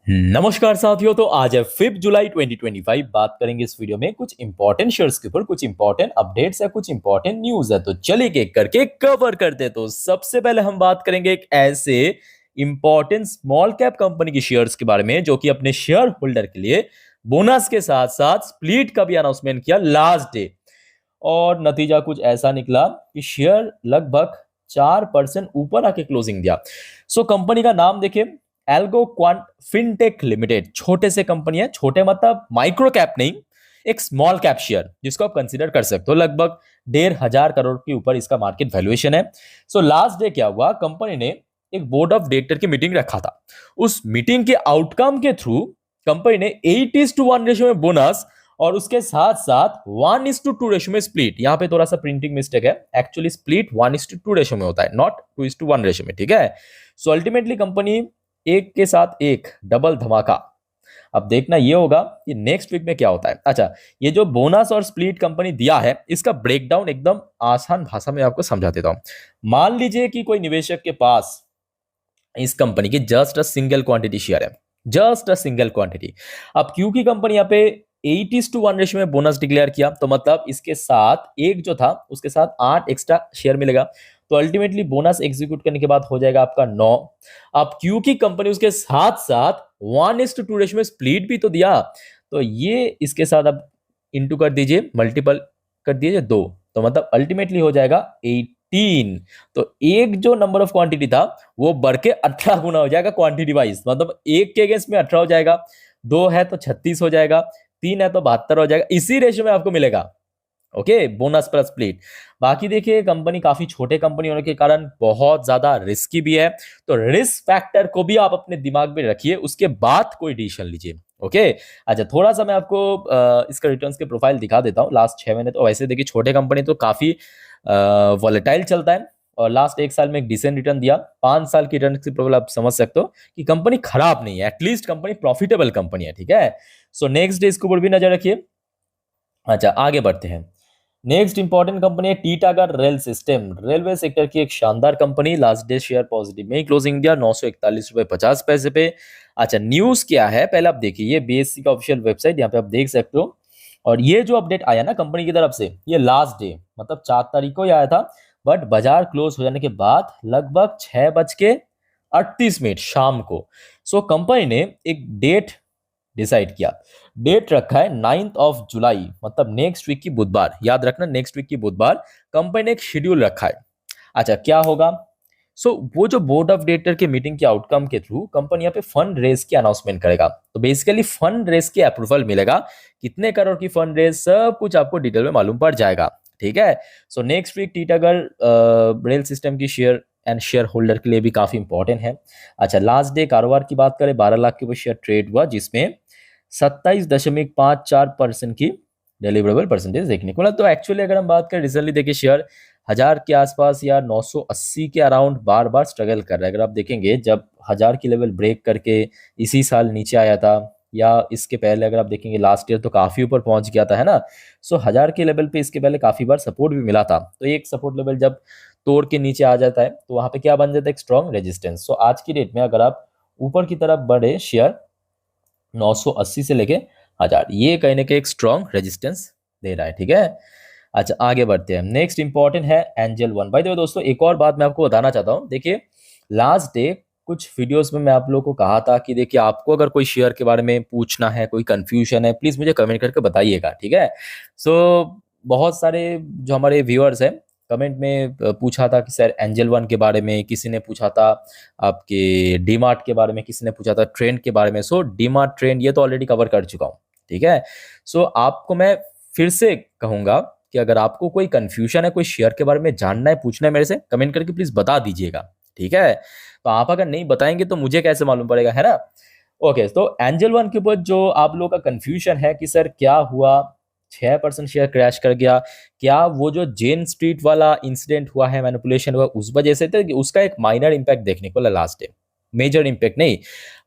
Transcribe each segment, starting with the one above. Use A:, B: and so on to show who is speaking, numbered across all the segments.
A: नमस्कार साथियों। तो आज है 5 जुलाई 2025। बात करेंगे इस वीडियो में कुछ इंपॉर्टेंट शेयर्स के ऊपर, कुछ इंपॉर्टेंट अपडेट्स है, कुछ इंपॉर्टेंट न्यूज है। तो चलिए एक करके कवर करते हैं। तो सबसे पहले हम बात करेंगे एक ऐसे इंपॉर्टेंट स्मॉल कैप कंपनी की शेयर्स के बारे में जो कि अपने शेयर होल्डर के लिए बोनस के साथ साथ स्प्लिट का भी अनाउंसमेंट किया लास्ट डे। और नतीजा कुछ ऐसा निकला कि शेयर लगभग 4% ऊपर आके क्लोजिंग दिया। सो कंपनी का नाम देखिए, एल्गो क्वांट फिनटेक लिमिटेड। छोटे से कंपनी है, छोटे मतलब माइक्रो कैप नहीं, एक स्मॉल कैप शेयर जिसको आप कंसीडर कर सकते हो। लगभग 1,500 करोड़ के ऊपर इसका मार्केट वैल्यूएशन है। सो लास्ट डे क्या हुआ, कंपनी ने एक बोर्ड ऑफ डायरेक्टर की मीटिंग रखा था। उस मीटिंग के आउटकम के थ्रू कंपनी ने 8:1 रेशियो में बोनस और उसके साथ साथ 1:2 रेशियो में स्प्लिट। यहां पे थोड़ा सा प्रिंटिंग मिस्टेक है, एक्चुअली स्प्लिट 1:2 रेशियो में होता है, नॉट 2:1 रेशियो में, ठीक है। सो अल्टीमेटली कंपनी एक के साथ एक डबल धमाका। अब देखना ये होगा कि नेक्स्ट वीक में क्या होता है। अच्छा, ये जो बोनस और स्प्लिट कंपनी दिया है इसका ब्रेकडाउन एकदम आसान भाषा में आपको समझा देता हूं। मान लीजिए कि कोई निवेशक के पास इस कंपनी की just a single quantity share है, जस्ट अ सिंगल क्वांटिटी। अब क्योंकि कंपनी यहाँ पे 8:1 रेशियो में बोनस डिक्लेयर किया, तो मतलब इसके साथ एक जो था उसके साथ 8 एक्स्ट्रा शेयर मिलेगा। तो अल्टीमेटली बोनस एग्जीक्यूट करने के बाद हो जाएगा आपका 9। अब क्योंकि कंपनी उसके साथ साथ 1:2 रेशियो में स्प्लिट भी तो दिया, तो ये इसके साथ अब इंटू कर दीजिए, मल्टीपल कर दीजिए 2, तो मतलब अल्टीमेटली हो जाएगा 18। तो एक जो नंबर ऑफ क्वांटिटी था वो बढ़ के 18 गुना हो जाएगा क्वांटिटी वाइज, मतलब एक के अगेंस्ट में 18 हो जाएगा, 2 है तो 36 हो जाएगा, 3 है तो 72 हो जाएगा। इसी रेशियो में आपको मिलेगा, ओके, बोनस प्लस स्प्लिट। बाकी देखिए कंपनी काफी छोटे कंपनी होने के कारण बहुत ज्यादा रिस्की भी है, तो रिस्क फैक्टर को भी आप अपने दिमाग में रखिए, उसके बाद कोई डिसीजन लीजिए, ओके। अच्छा, थोड़ा सा मैं आपको इसका रिटर्न्स के प्रोफाइल दिखा देता हूँ लास्ट 6 महीने। तो वैसे देखिए छोटे कंपनी तो काफी वॉलेटाइल चलता है, और लास्ट 1 साल में एक डिसेंट रिटर्न दिया। 5 साल की रिटर्न की प्रोफाइल आप समझ सकते हो कि कंपनी खराब नहीं है, एटलीस्ट कंपनी प्रॉफिटेबल कंपनी है, ठीक है। सो नेक्स्ट डे इसके ऊपर भी नजर रखिए। अच्छा, आगे बढ़ते हैं। नेक्स्ट इंपॉर्टेंट कंपनी है Titagarh rail system, railway sector की एक शानदार company. Last day share positive में ही क्लोजिंग दिया, 941.50 रुपए पे। अच्छा, न्यूज क्या है पहले आप देखिए, ये बीएससी का ऑफिशियल वेबसाइट, यहाँ पे आप देख सकते हो। और ये जो अपडेट आया ना कंपनी की तरफ से, ये लास्ट डे मतलब 4 तारीख को ही आया था, बट बाजार क्लोज हो जाने के बाद लगभग 6:38 शाम को सो कंपनी ने एक डेट डिसाइड किया। डेट रखा है 9 जुलाई, मतलब नेक्स्ट वीक की बुधवार। याद रखना, नेक्स्ट वीक की बुधवार कंपनी ने एक शेड्यूल रखा है। अच्छा, क्या होगा? वो जो बोर्ड ऑफ डायरेक्टर के मीटिंग के आउटकम के थ्रू कंपनी यहाँ पे फंड रेज की अनाउंसमेंट करेगा। तो बेसिकली फंड रेज की अप्रूवल मिलेगा, कितने करोड़ की फंड रेज, सब कुछ आपको डिटेल में मालूम पड़ जाएगा, ठीक है। So next week Titagarh rail system की शेयर एंड शेयर होल्डर के लिए भी काफी इंपॉर्टेंट है। अच्छा, लास्ट डे कारोबार की बात करें, 12 लाख के ऊपर शेयर ट्रेड हुआ, जिसमें 27.54% की डिलीवरेबल परसेंटेज देखने को मिला। तो एक्चुअली अगर हम बात करें रिसेंटली, देखिए शेयर 1000 के आसपास या 980 के अराउंड बार बार स्ट्रगल कर रहा है। अगर आप देखेंगे, जब 1000 की लेवल ब्रेक करके इसी साल नीचे आया था, या इसके पहले अगर आप देखेंगे लास्ट ईयर तो काफी ऊपर पहुंच गया था, है ना। 1000 के लेवल पे इसके पहले काफी बार सपोर्ट भी मिला था। तो एक सपोर्ट लेवल जब तोड़ के नीचे आ जाता है तो वहां पे क्या बन जाता है, एक स्ट्रॉन्ग रेजिस्टेंस। सो आज की डेट में अगर आप ऊपर की तरफ बढ़े, शेयर 980 से लेके 1000, ये कहीं ना कहीं एक स्ट्रॉन्ग रेजिस्टेंस दे रहा है, ठीक है। अच्छा, आगे बढ़ते हैं। नेक्स्ट इंपॉर्टेंट है एंजल वन। भाई दोस्तों, एक और बात मैं आपको बताना चाहता हूँ। देखिए लास्ट डे कुछ वीडियोस में मैं आप लोगों को कहा था कि देखिए आपको अगर कोई शेयर के बारे में पूछना है, कोई कंफ्यूजन है, प्लीज मुझे कमेंट करके बताइएगा, ठीक है। बहुत सारे जो हमारे व्यूअर्स हैं, कमेंट में पूछा था कि सर एंजल वन के बारे में, किसी ने पूछा था आपके डीमार्ट के बारे में, किसी ने पूछा था ट्रेंड के बारे में। डीमार्ट ट्रेंड ये तो ऑलरेडी कवर कर चुका हूँ, ठीक है। आपको मैं फिर से कहूंगा कि अगर आपको कोई कंफ्यूजन है, कोई शेयर के बारे में जानना है, पूछना है, मेरे से कमेंट करके प्लीज बता दीजिएगा, ठीक है। तो आप अगर नहीं बताएंगे तो मुझे कैसे मालूम पड़ेगा, है ना। ओके, तो एंजल वन के ऊपर जो आप लोगों का कंफ्यूजन है कि सर क्या हुआ, 6% शेयर क्रैश कर गया, क्या वो जो जेन स्ट्रीट वाला इंसिडेंट हुआ है, मैनिपुलेशन हुआ, उस वजह से थे कि उसका एक माइनर इंपैक्ट देखने को मिला लास्ट डे, मेजर इंपैक्ट नहीं।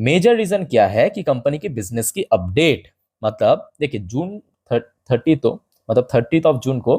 A: मेजर रीजन क्या है कि कंपनी की बिजनेस की अपडेट, मतलब देखिए जून 30, तो मतलब 30 ऑफ जून को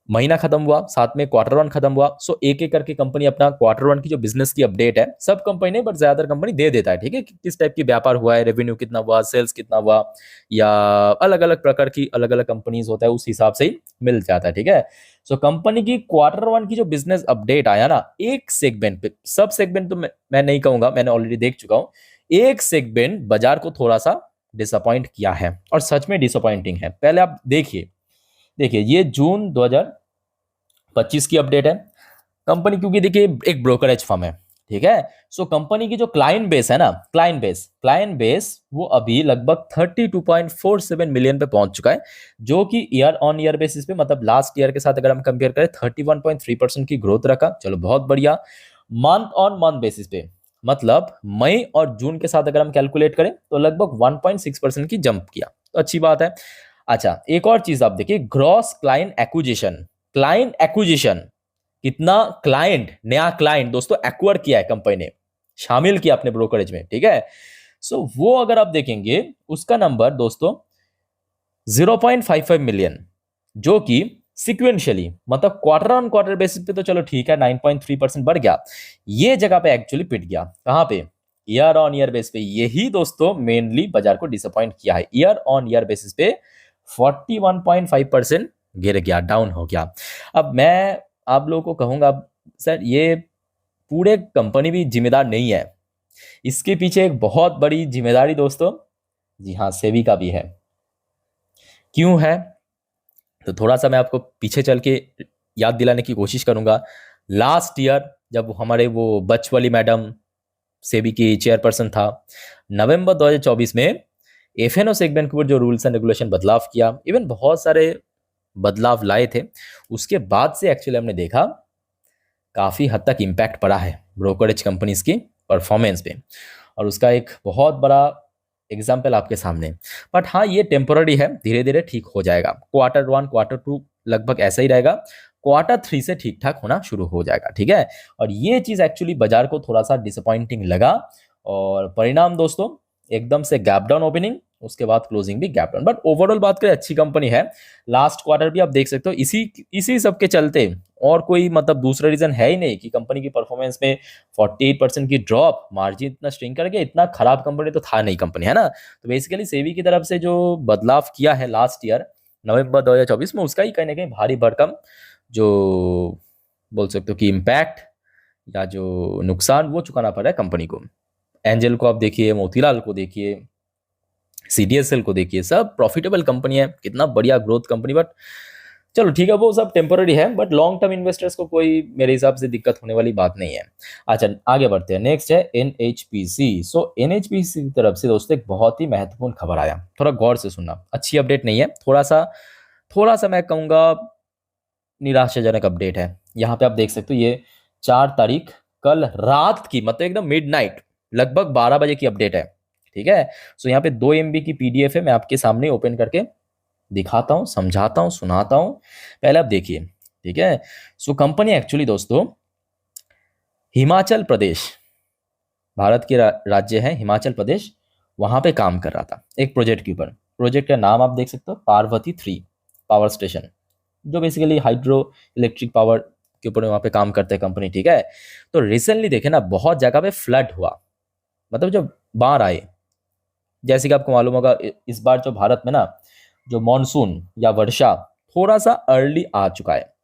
A: महीना खत्म हुआ, साथ में क्वार्टर वन खत्म हुआ। सो एक एक करके कंपनी अपना क्वार्टर वन की जो बिजनेस की अपडेट है, सब कंपनी नहीं बट ज्यादातर कंपनी दे देता है, ठीक है, कि किस टाइप की व्यापार हुआ है, रेवेन्यू कितना हुआ, सेल्स कितना हुआ, या अलग अलग प्रकार की अलग अलग कंपनीज होता है, उस हिसाब से ही मिल जाता है, ठीक है। सो कंपनी की क्वार्टर वन की जो बिजनेस अपडेट आया ना, एक सेगमेंट पे, सब सेगमेंट तो मैं नहीं कहूंगा, मैंने ऑलरेडी देख चुका हूं, एक सेगमेंट बाजार को थोड़ा सा डिसअपॉइंट किया है, और सच में डिसअपॉइंटिंग है। पहले आप देखिए, ये जून 2025 की अपडेट है कंपनी, क्योंकि देखिए एक ब्रोकरेज फर्म है, ठीक है। सो कंपनी की जो क्लाइंट बेस है ना, क्लाइंट बेस वो अभी लगभग 32.47 मिलियन पे पहुंच चुका है, जो कि ईयर ऑन ईयर बेसिस पे, मतलब लास्ट ईयर के साथ अगर हम कंपेयर करें, 31.3% की ग्रोथ रखा, चलो बहुत बढ़िया। मंथ ऑन मंथ बेसिस पे, मतलब मई और जून के साथ अगर हम कैलकुलेट करें, तो लगभग 1.6% की जंप किया, तो अच्छी बात है। अच्छा, एक और चीज आप देखिए, ग्रॉस क्लाइंट एक्विजिशन, कितना क्लाइंट, नया क्लाइंट दोस्तों एक्वायर किया है कंपनी ने, शामिल किया अपने ब्रोकरेज में, ठीक है। सो वो अगर आप देखेंगे, उसका नंबर दोस्तों 0.55 मिलियन, जो कि सिक्वेंशियली, मतलब क्वार्टर ऑन क्वार्टर बेसिस पे तो चलो ठीक है, 9.3% बढ़ गया, ये जगह पे एक्चुअली पिट गया, कहां पे, ईयर ऑन ईयर बेसिस पे। यही दोस्तों मेनली बाजार को डिसअपॉइंट किया है, ईयर ऑन ईयर बेसिस पे 41.5% गिर गया, डाउन हो गया। अब मैं आप लोगों को कहूंगा, सर ये पूरे कंपनी भी जिम्मेदार नहीं है, इसके पीछे एक बहुत बड़ी जिम्मेदारी दोस्तों, जी हाँ, सेबी का भी है। क्यों है, तो थोड़ा सा मैं आपको पीछे चल के याद दिलाने की कोशिश करूंगा। लास्ट ईयर जब हमारे वो बचवाली मैडम सेबी की चेयरपर्सन था, नवंबर 2024 में एफएनओ सेगमेंट के ऊपर जो रूल्स एंड रेगुलेशन बदलाव किया, इवन बहुत सारे बदलाव लाए थे, उसके बाद से एक्चुअली हमने देखा काफ़ी हद तक इम्पैक्ट पड़ा है ब्रोकरेज कंपनीज की परफॉर्मेंस पे, और उसका एक बहुत बड़ा एग्जाम्पल आपके सामने। बट हाँ, ये टेम्पोररी है, धीरे धीरे ठीक हो जाएगा। क्वार्टर वन क्वार्टर टू लगभग ऐसा ही रहेगा, क्वार्टर थ्री से ठीक ठाक होना शुरू हो जाएगा, ठीक है। और ये चीज़ एक्चुअली बाजार को थोड़ा सा डिसअपॉइंटिंग लगा, और परिणाम दोस्तों एकदम से गैप डाउन ओपनिंग, उसके बाद क्लोजिंग भी गैप डाउन। बट ओवरऑल बात करें, अच्छी कंपनी है। लास्ट क्वार्टर भी आप देख सकते हो, इसी इसी सब के चलते, और कोई मतलब दूसरा रीजन है ही नहीं कि कंपनी की परफॉर्मेंस में 48% की ड्रॉप, मार्जिन इतना स्ट्रिंग कर गया, इतना खराब कंपनी तो था नहीं कंपनी, है ना। तो बेसिकली सेबी की तरफ से जो बदलाव किया है लास्ट ईयर नवंबर 2024 में, उसका ही कहीं ना कहीं भारी भरकम जो बोल सकते हो कि इम्पैक्ट या जो नुकसान वो चुकाना पड़ा है कंपनी को। एंजल को आप देखिए, मोतीलाल को देखिए, सीडीएसएल को देखिए, सब प्रॉफिटेबल कंपनी है, कितना बढ़िया ग्रोथ कंपनी। बट चलो ठीक है, वो सब टेम्पोररी है, बट लॉन्ग टर्म इन्वेस्टर्स को कोई मेरे हिसाब से दिक्कत होने वाली बात नहीं है। अच्छा, आगे बढ़ते हैं। नेक्स्ट है एनएचपीसी। सो एनएचपीसी की तरफ से दोस्तों एक बहुत ही महत्वपूर्ण खबर आया, थोड़ा गौर से सुनना, अच्छी अपडेट नहीं है, थोड़ा सा मैं कहूँगा निराशाजनक अपडेट है। यहाँ पे आप देख सकते हो, ये 4 तारीख कल रात की, मतलब एकदम मिडनाइट, लगभग 12 बजे की अपडेट है, ठीक है। सो यहाँ पे 2 MB की पीडीएफ है, मैं आपके सामने ओपन करके दिखाता हूँ, समझाता हूँ, सुनाता हूँ। पहले आप देखिए, ठीक है। सो कंपनी एक्चुअली दोस्तों हिमाचल प्रदेश, भारत के राज्य है हिमाचल प्रदेश, वहां पे काम कर रहा था एक प्रोजेक्ट के ऊपर। प्रोजेक्ट का नाम आप देख सकते हो, पार्वती 3 पावर स्टेशन, जो बेसिकली हाइड्रो इलेक्ट्रिक पावर के ऊपर वहाँ पे काम करते हैं कंपनी, ठीक है। तो रिसेंटली देखे ना, बहुत जगह पे फ्लड हुआ, मतलब जब बाढ़ आए, जैसे कि आपको मालूम होगा इस बार जो भारत में ना जो मॉनसून या वर्षा थोड़ा सा अर्ली आ चुका है,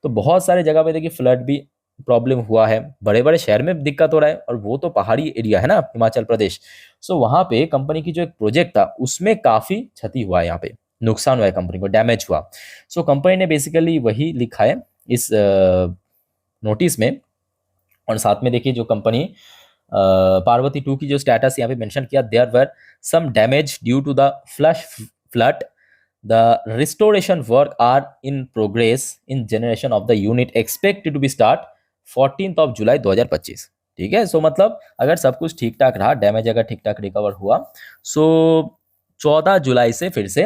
A: तो बहुत सारे जगह पे देखिए फ्लड भी प्रॉब्लम हुआ है, बड़े बड़े शहर में दिक्कत हो रहा है, और वो तो पहाड़ी एरिया है ना हिमाचल प्रदेश। सो वहाँ पे कंपनी की जो एक प्रोजेक्ट था, उसमें काफ़ी क्षति हुआ है, यहाँ पे नुकसान हुआ है, कंपनी को डैमेज हुआ। सो कंपनी ने बेसिकली वही लिखा है इस नोटिस में, और साथ में देखिए जो कंपनी पार्वती 2 की जो स्टेटस यहाँ पे मेंशन किया, there were some damage due to the flood, the restoration work are in progress in generation of the unit expected to be start 14 July 2025, ठीक है। सो मतलब अगर सब कुछ ठीक ठाक रहा, डैमेज अगर ठीक ठाक रिकवर हुआ, सो 14 जुलाई से फिर से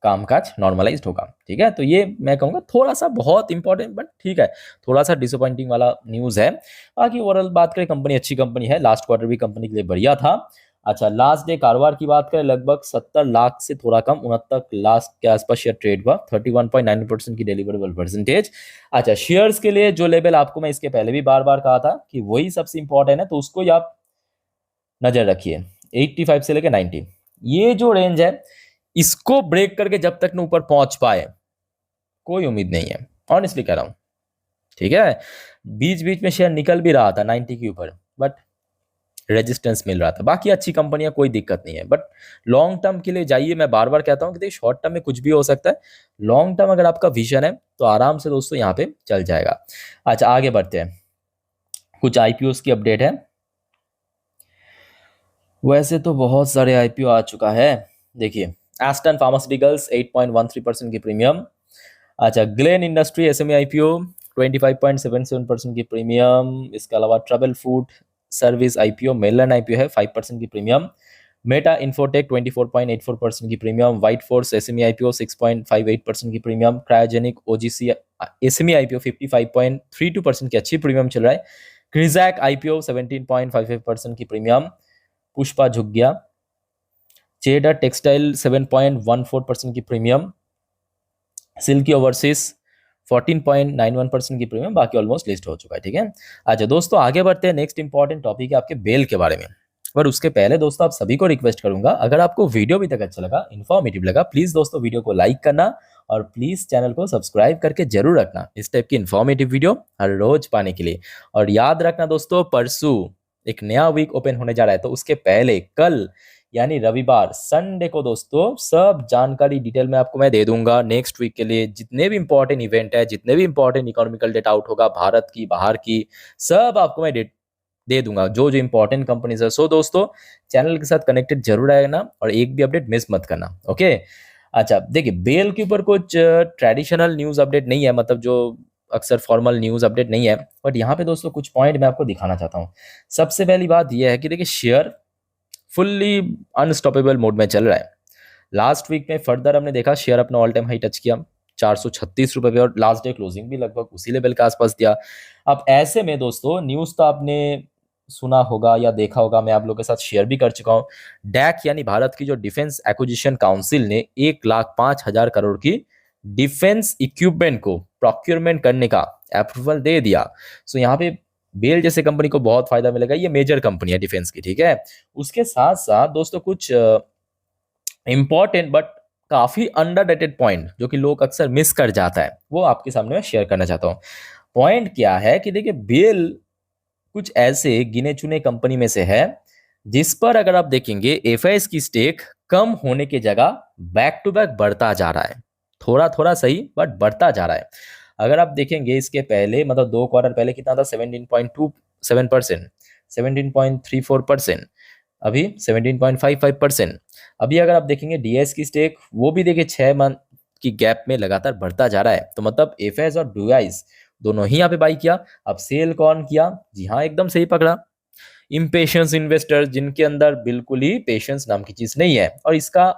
A: कामकाज नॉर्मलाइज्ड होगा, ठीक है। तो ये मैं कहूँगा थोड़ा सा बहुत इंपॉर्टेंट, बट ठीक है, थोड़ा सा डिसअपॉइंटिंग वाला न्यूज़ है। बाकी ओवरऑल बात करें, कंपनी अच्छी कंपनी है, लास्ट क्वार्टर भी कंपनी के लिए बढ़िया था, अच्छा, लास्ट डे कारोबार की बात करें, लगभग 70 लाख से थोड़ा कम 69 लाख के आसपास शेयर ट्रेड हुआ, 31.9% की डिलीवरेबल परसेंटेज। अच्छा, शेयर्स के लिए जो लेवल आपको मैं इसके पहले भी बार बार कहा था कि वही सबसे इंपॉर्टेंट है, तो उसको ही आप नजर रखिए, 85 से लेकर 90, ये जो रेंज है इसको ब्रेक करके जब तक न ऊपर पहुंच पाए कोई उम्मीद नहीं है, ऑनेस्टली कह रहा हूं। ठीक है, बीच बीच में शेयर निकल भी रहा था 90 के ऊपर, बट रेजिस्टेंस मिल रहा था। बाकी अच्छी कंपनियां, कोई दिक्कत नहीं है, बट लॉन्ग टर्म के लिए जाइए। मैं बार बार कहता हूं कि देखिए, शॉर्ट टर्म में कुछ भी हो सकता है, लॉन्ग टर्म अगर आपका विजन है तो आराम से दोस्तों यहाँ पे चल जाएगा। अच्छा, आगे बढ़ते हैं, कुछ आईपीओ की अपडेट है। वैसे तो बहुत सारे आईपीओ आ चुका है। देखिए, एस्टन फार्मास्यूटिकल्स 8.13% की प्रीमियम। अच्छा, ग्लेन इंडस्ट्री एसएमई आईपीओ 25.77% की प्रीमियम। इसके अलावा travel food service IPO, Melon IPO है 5% की प्रीमियम। मेटा इन्फोटेक 24.84% की premium. White Force SME IPO 6.58% की premium. Cryogenic OGC SME IPO 55.32% की अच्छी प्रीमियम चल रहा है। क्रिजैक आईपीओ 17.55% की प्रीमियम। पुष्पा झुक गया। चेडा टेक्सटाइल 7.14% की प्रीमियम। सिल्की ओवरसीज 14.91% की प्रीमियम। बाकी ऑलमोस्ट लिस्ट हो चुका है। ठीक है, अच्छा दोस्तों, आगे बढ़ते हैं। नेक्स्ट इंपॉर्टेंट टॉपिक है आपके बेल के बारे में, पर उसके पहले दोस्तों आप सभी को रिक्वेस्ट करूंगा, अगर आपको वीडियो अभी तक अच्छा लगा, इन्फॉर्मेटिव लगा, प्लीज दोस्तों वीडियो को लाइक करना और प्लीज चैनल को सब्सक्राइब करके जरूर रखना इस टाइप की इन्फॉर्मेटिव वीडियो हर रोज पाने के लिए। और याद रखना दोस्तों, परसों एक नया वीक ओपन होने जा रहा है, तो उसके पहले कल यानी रविवार संडे को दोस्तों सब जानकारी डिटेल में आपको मैं दे दूंगा। नेक्स्ट वीक के लिए जितने भी इंपॉर्टेंट इवेंट है, जितने भी इंपॉर्टेंट इकोनॉमिकल डेटा आउट होगा, भारत की बाहर की, सब आपको मैं दे दूंगा, जो जो इंपॉर्टेंट कंपनीज है। सो दोस्तों, चैनल के साथ कनेक्टेड जरूर रहेगा और एक भी अपडेट मिस मत करना। ओके, अच्छा देखिए, बेल के ऊपर कुछ ट्रेडिशनल न्यूज अपडेट नहीं है, मतलब जो अक्सर फॉर्मल न्यूज अपडेट नहीं है, बट यहाँ पे दोस्तों कुछ पॉइंट मैं आपको दिखाना चाहता हूँ। सबसे पहली बात यह है कि देखिए, शेयर फुल्ली अनस्टॉपेबल मोड में चल रहा है। लास्ट वीक में फर्दर हमने देखा शेयर अपना ऑल टाइम हाई टच किया 436 रुपए पे, और लास्ट डे क्लोजिंग भी लगभग उसी लेवल के आसपास दिया। अब ऐसे में दोस्तों, न्यूज तो आपने सुना होगा या देखा होगा, मैं आप लोगों के साथ शेयर भी कर चुका हूं। डैक यानी भारत की जो डिफेंस एक्विजिशन काउंसिल ने 1,05,000 करोड़ की डिफेंस इक्विपमेंट को प्रोक्योरमेंट करने का अप्रूवल दे दिया। सो यहाँ पे बेल जैसे कंपनी को बहुत फायदा मिलेगा, ये मेजर कंपनी है डिफेंस की। ठीक है, उसके साथ साथ दोस्तों कुछ इंपॉर्टेंट बट काफी अंडररेटेड पॉइंट जो कि लोग अक्सर मिस कर जाता है, वो आपके सामने मैं शेयर करना चाहता हूँ। पॉइंट क्या है कि देखिए, बेल कुछ ऐसे गिने चुने कंपनी में से है जिस पर अगर आप देखेंगे एफआईएस की स्टेक कम होने की जगह बैक टू बैक बढ़ता जा रहा है। थोड़ा थोड़ा सही, बट बढ़ता जा रहा है। अगर आप देखेंगे इसके पहले, मतलब 2 क्वार्टर पहले कितना था, 17.27%, 17.34%, अभी 17.55%। अभी अगर आप देखेंगे डीएस की स्टेक, वो भी देखिए 6 मंथ की गैप में लगातार बढ़ता जा रहा है। तो मतलब एफएस और डीआईस दोनों ही यहाँ पे बाई किया। अब सेल कौन किया? जी हाँ, एकदम सही पकड़ा, इम्पेशंस इन्वेस्टर, जिनके अंदर बिल्कुल ही पेशेंस नाम की चीज नहीं है। और इसका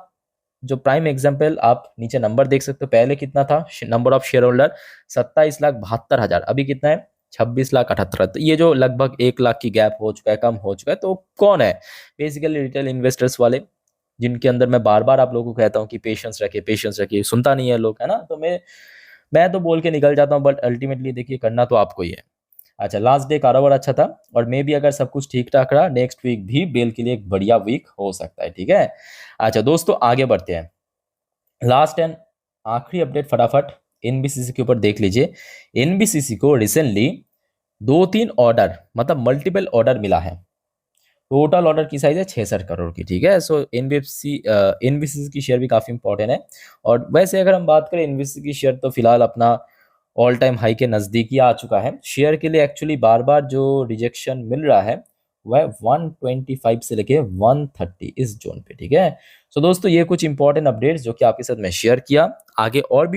A: जो प्राइम एग्जांपल आप नीचे नंबर देख सकते हो, पहले कितना था नंबर ऑफ शेयर होल्डर, 27,72,000, अभी कितना है 26,78,000। तो ये जो लगभग 1 लाख की गैप हो चुका है, कम हो चुका है। तो कौन है? बेसिकली रिटेल इन्वेस्टर्स वाले, जिनके अंदर मैं बार बार आप लोगों को कहता हूँ कि पेशेंस रखिए, पेशेंस रखिए, सुनता नहीं है लोग, है ना। तो मैं तो बोल के निकल जाता हूँ, बट अल्टीमेटली देखिए करना तो आपको ही है। अच्छा, लास्ट डे कारोबार अच्छा था, और मे भी अगर सब कुछ ठीक ठाक रहा, नेक्स्ट वीक भी बेल के लिए एक बढ़िया वीक हो सकता है। ठीक है, अच्छा दोस्तों, आगे बढ़ते हैं। लास्ट एंड आखिरी अपडेट फटाफट एनबीसीसी के ऊपर देख लीजिए। एनबीसीसी को रिसेंटली 2-3 ऑर्डर, मतलब मल्टीपल ऑर्डर मिला है। टोटल ऑर्डर की साइज है 66 करोड़ की। ठीक है, सो एनबीसीसी की शेयर भी काफी इंपॉर्टेंट है। और वैसे अगर हम बात करें एनबीसीसी की शेयर, तो फिलहाल अपना ऑल टाइम हाई के नजदीक ही आ चुका है। शेयर के लिए एक्चुअली बार बार जो रिजेक्शन मिल रहा है वह 125 से लेके 130 इस जोन पे। ठीक है, सो दोस्तों, ये कुछ इंपॉर्टेंट अपडेट्स जो कि आपके साथ मैं शेयर किया। आगे और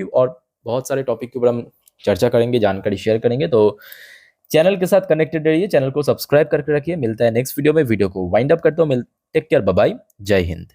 A: बहुत सारे टॉपिक के ऊपर हम चर्चा करेंगे, जानकारी शेयर करेंगे। तो चैनल के साथ कनेक्टेड रहिए, चैनल को सब्सक्राइब करके रखिए। मिलता है नेक्स्ट वीडियो में। वीडियो को वाइंड अप करता हूँ। टेक केयर, बाय बाय, जय हिंद।